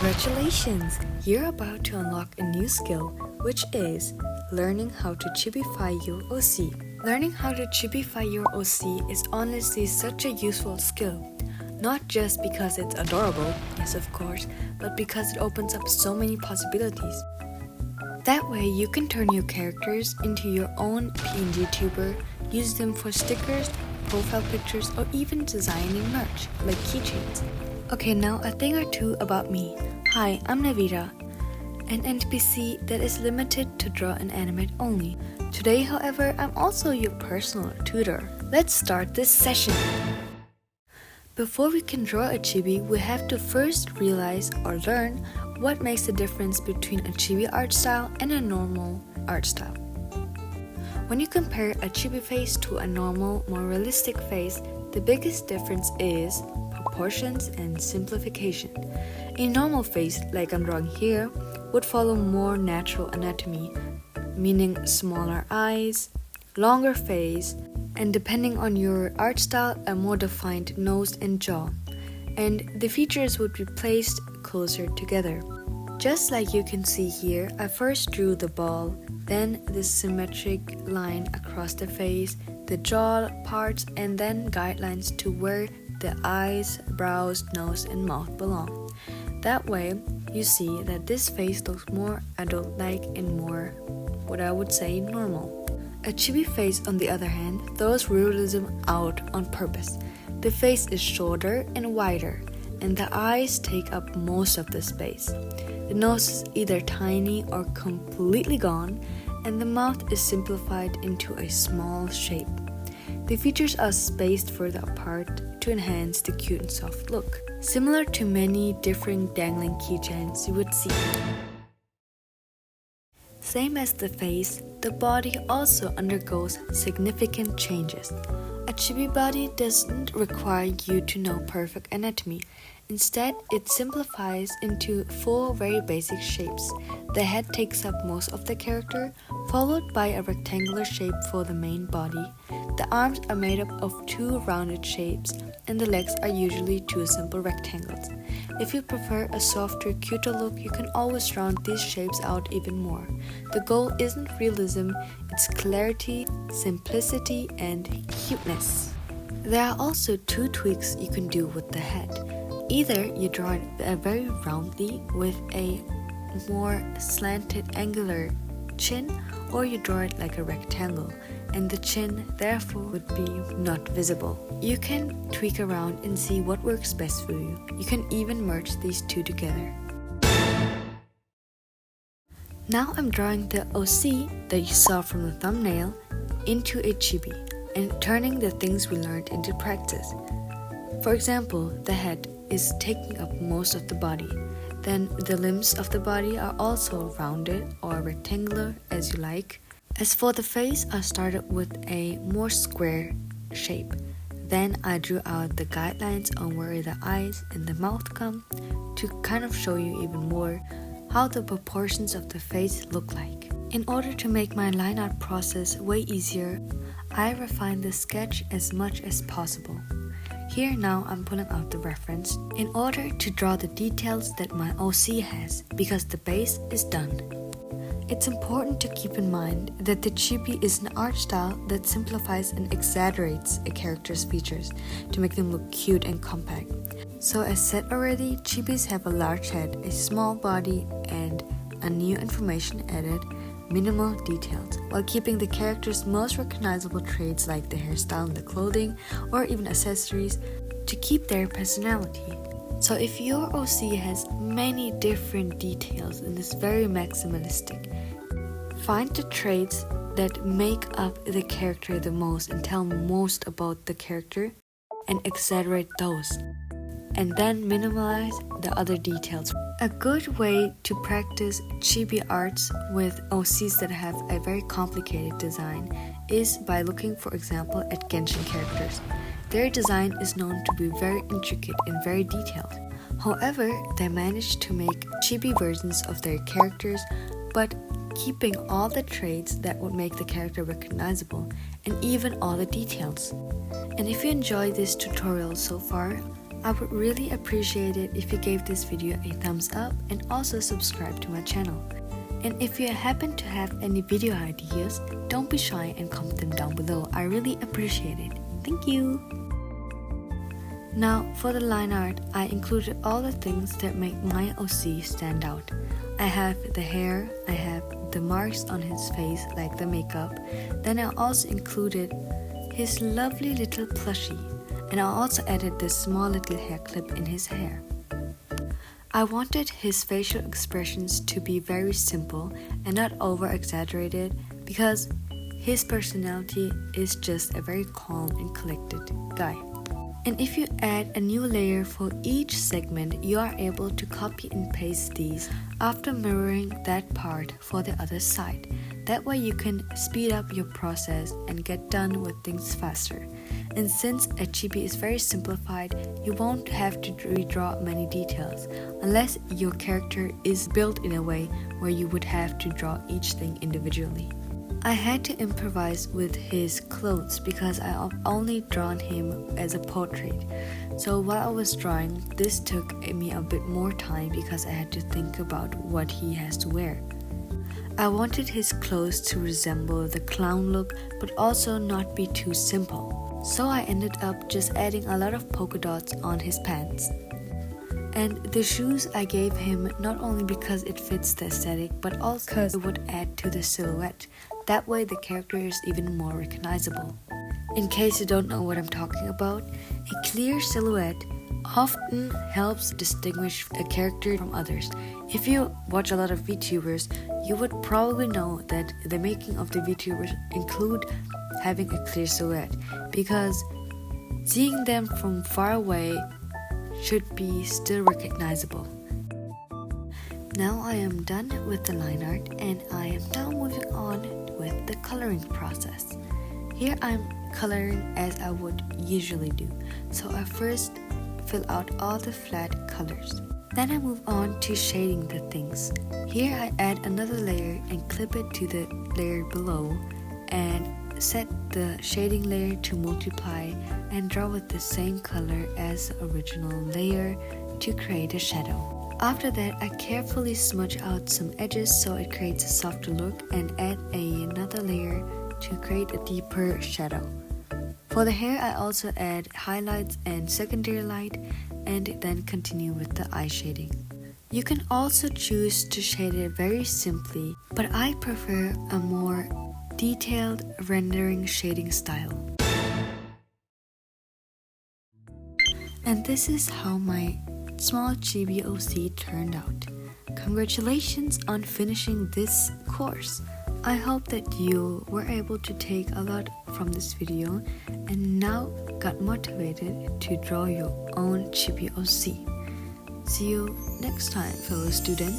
Congratulations! You're about to unlock a new skill, which is learning how to Chibify your OC. Learning how to Chibify your OC is honestly such a useful skill. Not just because it's adorable, yes of course, but because it opens up so many possibilities. That way you can turn your characters into your own PNG tuber, use them for stickers, profile pictures, or even designing merch, like keychains. Okay, now a thing or two about me. Hi, I'm Navira, an NPC that is limited to draw and animate only. Today, however, I'm also your personal tutor. Let's start this session. Before we can draw a chibi, we have to first realize or learn what makes the difference between a chibi art style and a normal art style. When you compare a chibi face to a normal, more realistic face, the biggest difference is proportions and simplification. A normal face, like I'm drawing here, would follow more natural anatomy, meaning smaller eyes, longer face, and depending on your art style, a more defined nose and jaw. And the features would be placed closer together. Just like you can see here, I first drew the ball, then the symmetric line across the face, the jaw parts, and then guidelines to where the eyes, brows, nose, and mouth belong. That way, you see that this face looks more adult-like and more, what I would say, normal. A chibi face, on the other hand, throws realism out on purpose. The face is shorter and wider, and the eyes take up most of the space. The nose is either tiny or completely gone, and the mouth is simplified into a small shape. The features are spaced further apart to enhance the cute and soft look, similar to many different dangling keychains you would see. Same as the face, the body also undergoes significant changes. A chibi body doesn't require you to know perfect anatomy. Instead, it simplifies into 4 very basic shapes. The head takes up most of the character, followed by a rectangular shape for the main body. The arms are made up of 2 rounded shapes, and the legs are usually 2 simple rectangles. If you prefer a softer, cuter look, you can always round these shapes out even more. The goal isn't realism, it's clarity, simplicity, and cuteness. There are also 2 tweaks you can do with the head. Either you draw it very roundly with a more slanted angular chin, or you draw it like a rectangle, and the chin therefore would be not visible. You can tweak around and see what works best for you. You can even merge these 2 together. Now I'm drawing the OC that you saw from the thumbnail into a chibi and turning the things we learned into practice. For example, the head is taking up most of the body. Then the limbs of the body are also rounded or rectangular as you like. As for the face, I started with a more square shape. Then I drew out the guidelines on where the eyes and the mouth come to kind of show you even more how the proportions of the face look like. In order to make my line art process way easier, I refined the sketch as much as possible. Here now I'm pulling out the reference in order to draw the details that my OC has, because the base is done. It's important to keep in mind that the chibi is an art style that simplifies and exaggerates a character's features to make them look cute and compact. So as said already, chibis have a large head, a small body, and a new information added, minimal details, while keeping the character's most recognizable traits like the hairstyle and the clothing, or even accessories, to keep their personality. So if your OC has many different details and is very maximalistic, find the traits that make up the character the most and tell most about the character and exaggerate those, and then minimize the other details. A good way to practice chibi arts with OCs that have a very complicated design is by looking, for example, at Genshin characters. Their design is known to be very intricate and very detailed. However, they managed to make chibi versions of their characters, but keeping all the traits that would make the character recognizable, and even all the details. And if you enjoyed this tutorial so far, I would really appreciate it if you gave this video a thumbs up and also subscribe to my channel. And if you happen to have any video ideas, don't be shy and comment them down below. I really appreciate it. Thank you! Now for the line art, I included all the things that make my OC stand out. I have the hair, I have the marks on his face like the makeup. Then I also included his lovely little plushie, and I also added this small little hair clip in his hair. I wanted his facial expressions to be very simple and not over exaggerated because his personality is just a very calm and collected guy. And if you add a new layer for each segment, you are able to copy and paste these after mirroring that part for the other side. That way you can speed up your process and get done with things faster. And since a chibi is very simplified, you won't have to redraw many details unless your character is built in a way where you would have to draw each thing individually. I had to improvise with his clothes because I've only drawn him as a portrait. So while I was drawing, this took me a bit more time because I had to think about what he has to wear. I wanted his clothes to resemble the clown look but also not be too simple. So I ended up just adding a lot of polka dots on his pants. And the shoes I gave him not only because it fits the aesthetic but also because it would add to the silhouette. That way the character is even more recognizable. In case you don't know what I'm talking about, a clear silhouette often helps distinguish a character from others. If you watch a lot of VTubers, you would probably know that the making of the VTubers include having a clear silhouette because seeing them from far away should be still recognizable. Now I am done with the line art and I am now moving on with the coloring process. Here I'm coloring as I would usually do. So I first fill out all the flat colors. Then I move on to shading the things. Here I add another layer and clip it to the layer below and set the shading layer to multiply and draw with the same color as the original layer to create a shadow. After that, I carefully smudge out some edges so it creates a softer look and add another layer to create a deeper shadow. For the hair, I also add highlights and secondary light and then continue with the eye shading. You can also choose to shade it very simply, but I prefer a more detailed rendering shading style. And this is how my small chibi OC turned out. Congratulations on finishing this course. I hope that you were able to take a lot from this video and now got motivated to draw your own chibi OC. See you next time, fellow student.